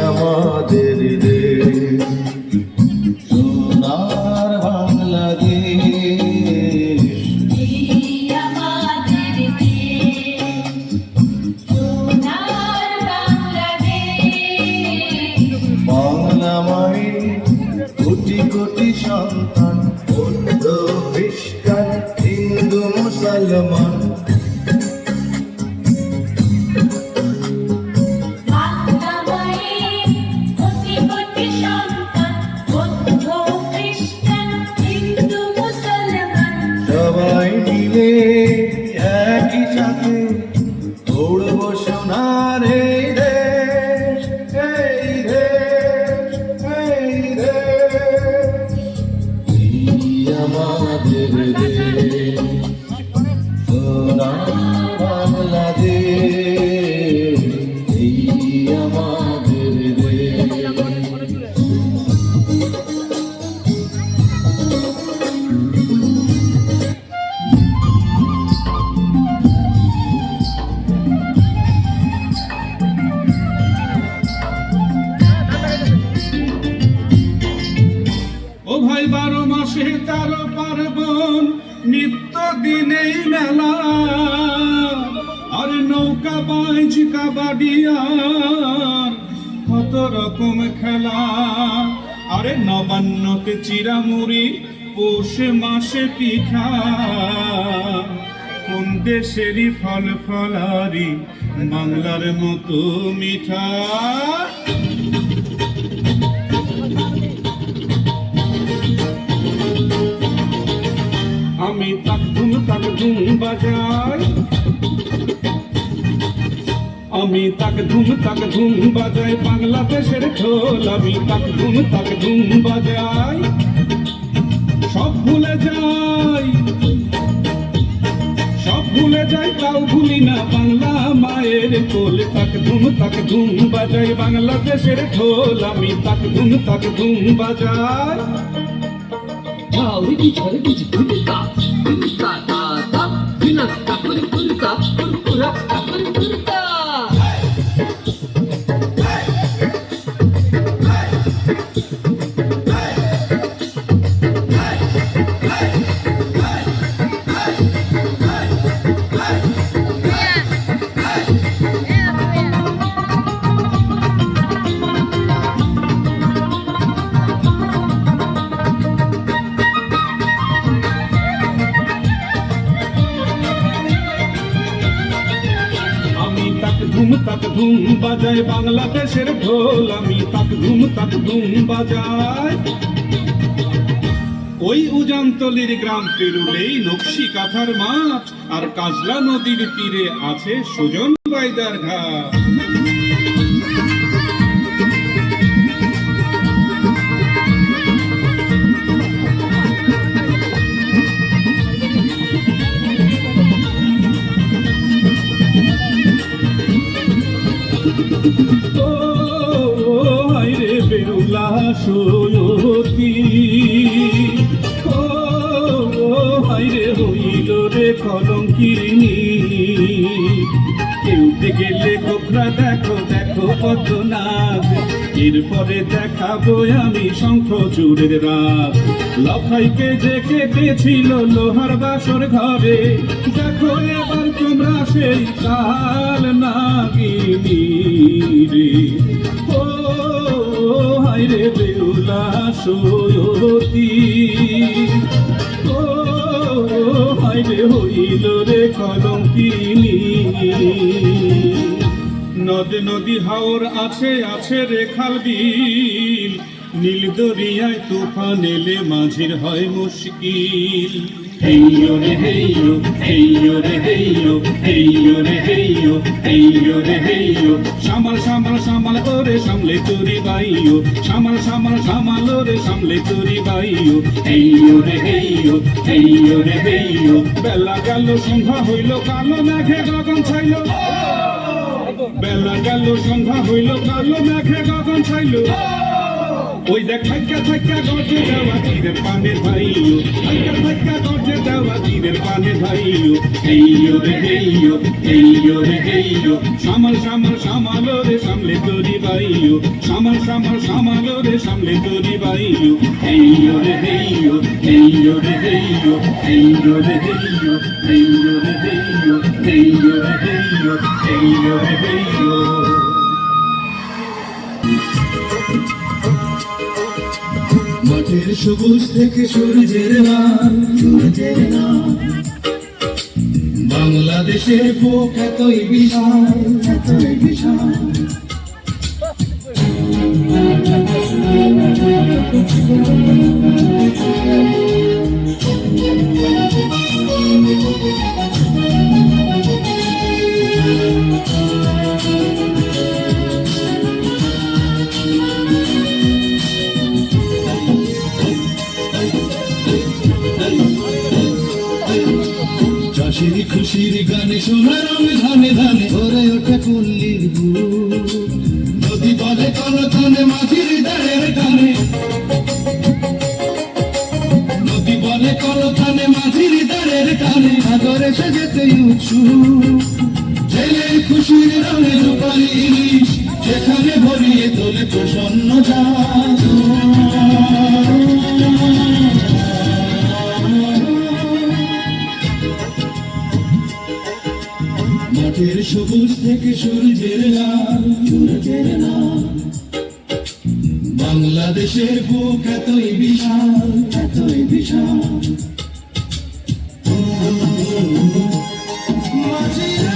আমাদের দেশ সোনার বাংলাদেশ, আমাদের দেশ সোনার বাংলাদেশ। বাংলা মায়ের কোটি কোটি সন্তান, বৌদ্ধ খ্রিস্টান হিন্দু মুসলমান, সবাই মিলে একই সাথে গড়ব সোনার এই দেশ, এই দেশ, এই দেশ। এই আমাদের দেশ সোনার বাংলাদেশ, এই আমাদের দেশ। ও ভাই 12 মাসে 13 পার্বণ, নিত্য দিনেই মেলা, আর নৌকা বাইচ কাবাডি আর কত রকম খেলা। আরে নবান্নকে চিরামুড়ি, পৌষ মাসে পিঠা, কোন দেশেরই ফল ফলারি বাংলার মতো মিঠা। আমি তাক ধুম বাজাই, আমি তাক ধুম বাজাই বাংলাদেশের ঢোল। আমি তাক ধুম বাজাই, সব ভুলে যাই, সব ভুলে যাই, তাও ভুলি না বাংলা মায়ের কোল। তাক ধুম বাজাই বাংলাদেশের ঢোল। আমি তাক ধুম বাজাই। তাক ধুম বাজায় বাংলাদেশের ঢোল। আমি তাক ধুম বাজাই। ওই উজানতলির গ্রাম পেরুলেই নকশি কাঁথার মাঠ, আর কাজলা নদীর তীরে আছে সুজন বাইদার ঘাট। ও হায়রে বেহুলা সৈয়দী, ও হায়রে হইল রে কলঙ্কিনী। কেউতে গেলে গোখরা দেখো দেখো পদ্মনাথ, এরপরে দেখাবো আমি শঙ্খচূড়ের রাত। লফাইকে যে কেটেছিল লোহার বাসর ঘরে, দেখো এবার তোমরা সেই কাল নাগিনী রে। ও হায়রে বেহুলা ধুলা সয়তি ও হাইরে হইল রে কলঙ্কিনী নদ নদী হাওর আছে আছে রে খাল বিল নীল দরিয়ায় তুফান এলে মাঝির হয় মুশকিল হেইয়ো রে হেইয়ো হেইয়ো রে হেইয়ো হেইয়ো রে হেইয়ো হেইয়ো রে হেইয়ো সামাল সামাল সামাল ওরে সামলে তোরি বাইয়ো সামাল সামাল সামাল ওরে সামলে তোরি বাইয়ো হেইয়ো রে হেইয়ো হেইয়ো রে হেইয়ো বেলা গেল সন্ধ্যা হইল কালো মেঘে গগন ছাইল বেলা গেল সন্ধ্যা হইল কালো মেঘে গগন ছাইল ওই দেখ থাইকা থাইকা গর্জে দেওয়া তীরের পানে ভাইও থাইকা থাইকা গর্জে দেওয়া তীরের পানে ভাইও হেইয়ো রে হেইয়ো হেইয়ো রে হেইয়ো সামাল সামাল সামাল রে সামলে তোরি বাইও সামাল সামাল সামাল রে সামলে তোরি বাইও হেইয়ো রে হেইয়ো হেইয়ো রে হেইয়ো হেইয়ো রে হেইয়ো হেইয়ো রে হেইয়ো হেইয়ো রে হেইয়ো হেইয়ো রে হেইয়ো মাঠের সবুজ থেকে সূর্যের নাম বাংলাদেশের বুক এতই বিশাল এতই বিশাল চাষির খুশির গানে সোনার ধানে ধানে ভরে ওঠে পল্লীর বুক নদী বলে কলখানে মাঝির দাঁড়ের টানে নদী বলে কলখানে মাঝির দাঁড়ের টানে সাগরে সে যেতে উৎসুক জেলের খুশির রঙে রূপালী ইলিশ যেখানে ভরিয়ে তোলে প্রসন্ন জাত মাঠের সবুজ থেকে সূর্যের লাল বাংলাদেশের বুক এতই বিশাল এতই বিশাল মাঝিরা